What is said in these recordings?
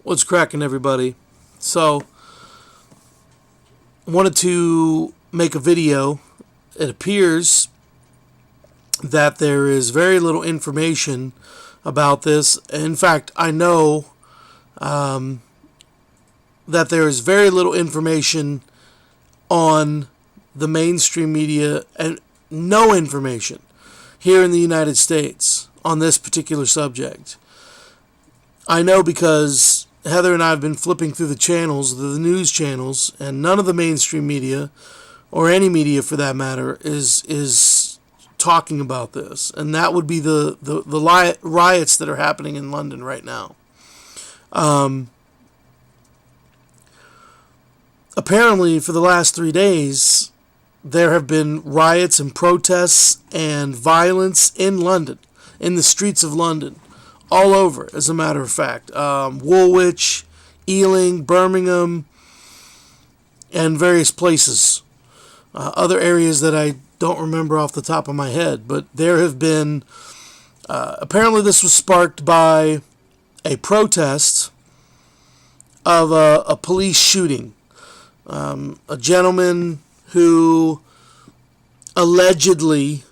What's cracking, everybody? So, I wanted to make a video. It appears that there is very little information about this. In fact, I know that there is very little information on the mainstream media and no information here in the United States on this particular subject. I know because Heather and I have been flipping through the channels, the news channels, and none of the mainstream media, or any media for that matter, is talking about this. And that would be the riots that are happening in London right now. Apparently, for the last 3 days, there have been riots and protests and violence in London, in the streets of London. All over, as a matter of fact. Woolwich, Ealing, Birmingham, and various places. Other areas that I don't remember off the top of my head. But there have been... apparently this was sparked by a protest of a police shooting. A gentleman who allegedly,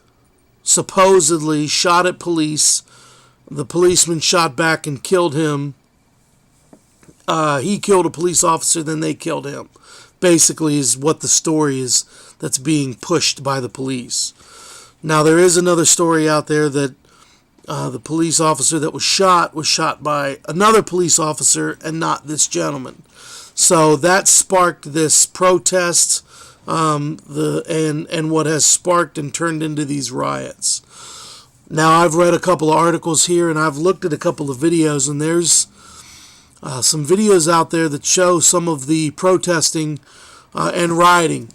supposedly shot at police. The policeman shot back and killed him. He killed a police officer, then they killed him. Basically is what the story is that's being pushed by the police. Now, there is another story out there that the police officer that was shot by another police officer and not this gentleman. So that sparked this protest and what has sparked and turned into these riots. Now, I've read a couple of articles here, and I've looked at a couple of videos, and there's some videos out there that show some of the protesting and rioting.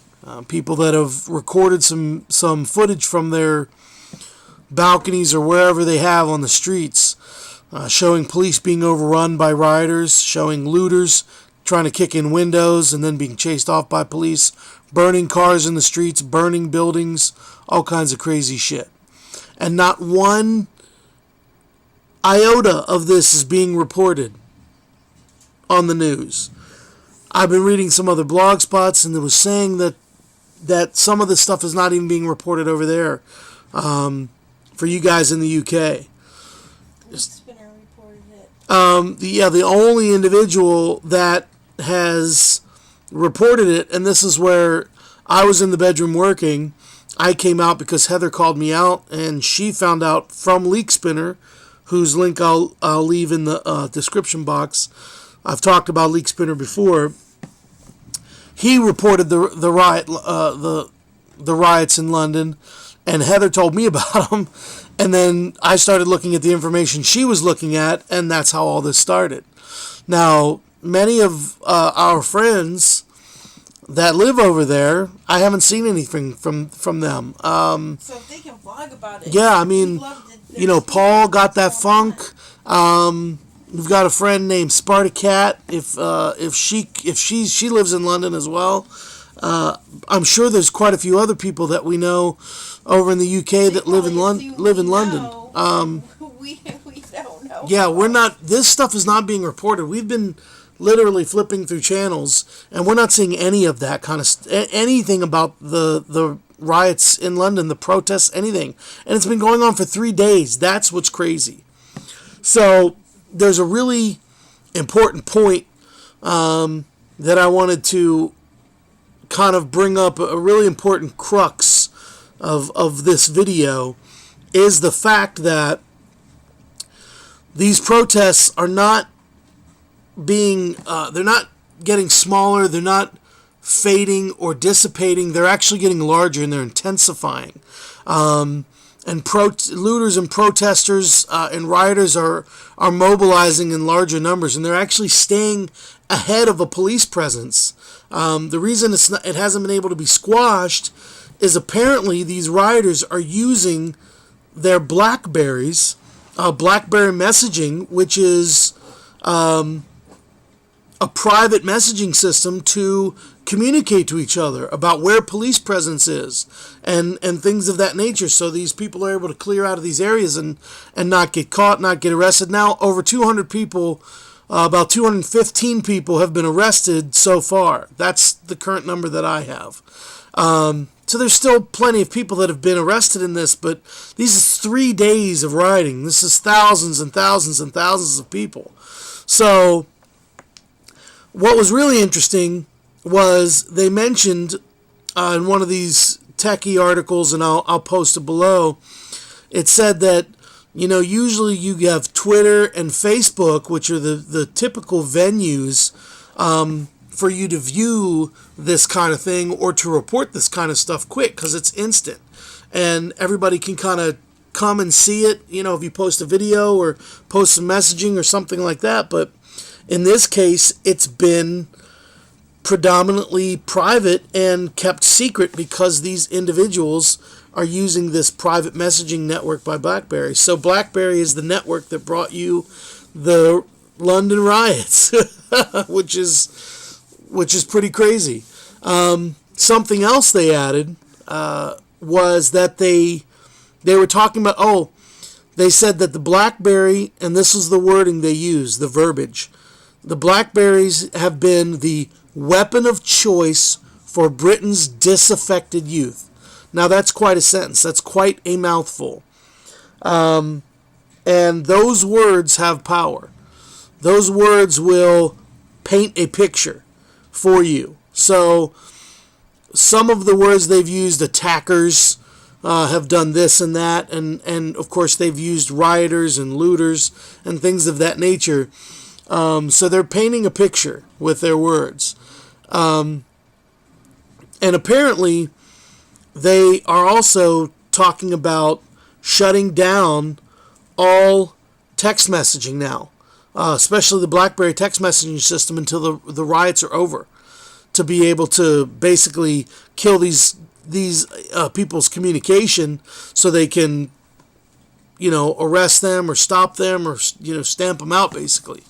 People that have recorded some footage from their balconies or wherever they have on the streets, showing police being overrun by rioters, showing looters trying to kick in windows and then being chased off by police, burning cars in the streets, burning buildings, all kinds of crazy shit. And not one iota of this is being reported on the news. I've been reading some other blog spots, and it was saying that some of this stuff is not even being reported over there for you guys in the UK. Leakspinner reported it. The only individual that has reported it, and this is where I was in the bedroom working. I came out because Heather called me out, and she found out from Leakspinner, whose link I'll leave in the description box. I've talked about Leakspinner before. He reported the riots in London, and Heather told me about them. And then I started looking at the information she was looking at, and that's how all this started. Now, many of our friends that live over there, I haven't seen anything from them. So if they can vlog about it. Yeah, I mean, Paul got that funk. We've got a friend named Spartacat. If she lives in London as well. I'm sure there's quite a few other people that we know over in the UK that live in London. We don't know. Yeah, we're not. This stuff is not being reported. We've been literally flipping through channels, and we're not seeing any of that kind of anything about the riots in London, the protests, anything. And it's been going on for 3 days. That's what's crazy. So there's a really important point that I wanted to kind of bring up. A really important crux of this video is the fact that these protests are not being, they're not getting smaller, they're not fading or dissipating, they're actually getting larger and they're intensifying. And looters and protesters and rioters are mobilizing in larger numbers, and they're actually staying ahead of a police presence. The reason it hasn't been able to be squashed is apparently these rioters are using their Blackberries, Blackberry messaging, which is a private messaging system to communicate to each other about where police presence is and things of that nature. So these people are able to clear out of these areas and not get caught, not get arrested. Now, over 200 people About 215 people have been arrested so far. That's the current number that I have. So there's still plenty of people that have been arrested in this, but these are 3 days of rioting. This is thousands and thousands and thousands of people. So what was really interesting was they mentioned in one of these techie articles, and I'll post it below, it said that, usually you have Twitter and Facebook, which are the typical venues for you to view this kind of thing or to report this kind of stuff quick, because it's instant. And everybody can kind of come and see it, if you post a video or post some messaging or something like that. But in this case, it's been predominantly private and kept secret because these individuals are using this private messaging network by Blackberry. So Blackberry is the network that brought you the London riots, which is pretty crazy. Something else they added was that they were talking about, they said that the Blackberry, and this is the wording they use, the verbiage, the Blackberries have been the weapon of choice for Britain's disaffected youth. Now that's quite a sentence. That's quite a mouthful. And those words have power. Those words will paint a picture for you. So some of the words they've used, attackers have done this and that, and of course they've used rioters and looters and things of that nature. So they're painting a picture with their words. And apparently they are also talking about shutting down all text messaging now, especially the Blackberry text messaging system until the riots are over, to be able to basically kill these people's communication so they can, arrest them or stop them or, stamp them out basically.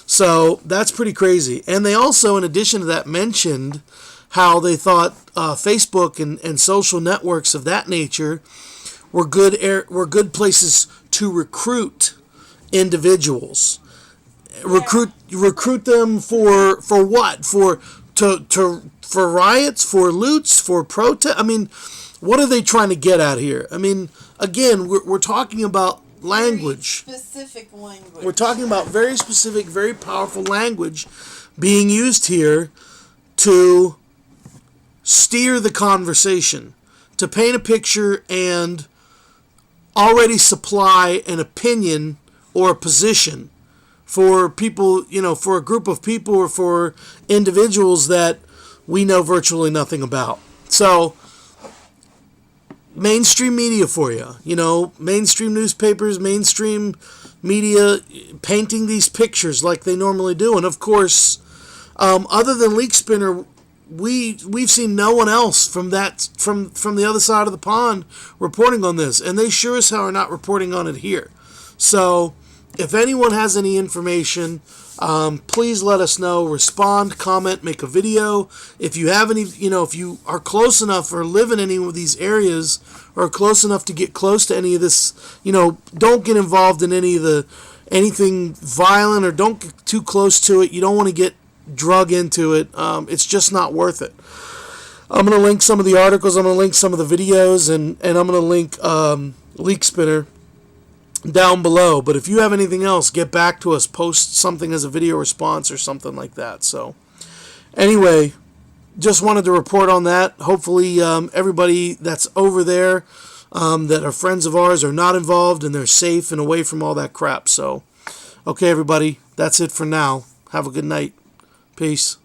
So that's pretty crazy. And they also, in addition to that, mentioned how they thought Facebook and social networks of that nature were good places to recruit individuals. Recruit them for what? For riots, for loots, for protest. I mean, what are they trying to get at here? I mean, again, we're talking about language. Very specific language. We're talking about very specific, very powerful language being used here to steer the conversation, to paint a picture and already supply an opinion or a position for people, for a group of people or for individuals that we know virtually nothing about. So, mainstream media for you, mainstream newspapers, mainstream media painting these pictures like they normally do. And of course, other than Leakspinner, we've seen no one else from the other side of the pond reporting on this, and they sure as hell are not reporting on it here. So if anyone has any information, please let us know. Respond, comment, make a video. If you have any, if you are close enough or live in any of these areas or close enough to get close to any of this, don't get involved in anything violent or don't get too close to it. You don't want to get drug into it. It's just not worth it. I'm going to link some of the articles. I'm going to link some of the videos, and I'm going to link Leakspinner down below. But if you have anything else, get back to us. Post something as a video response or something like that. So anyway, just wanted to report on that. Hopefully everybody that's over there that are friends of ours are not involved and they're safe and away from all that crap. So, okay, everybody, that's it for now. Have a good night. Peace.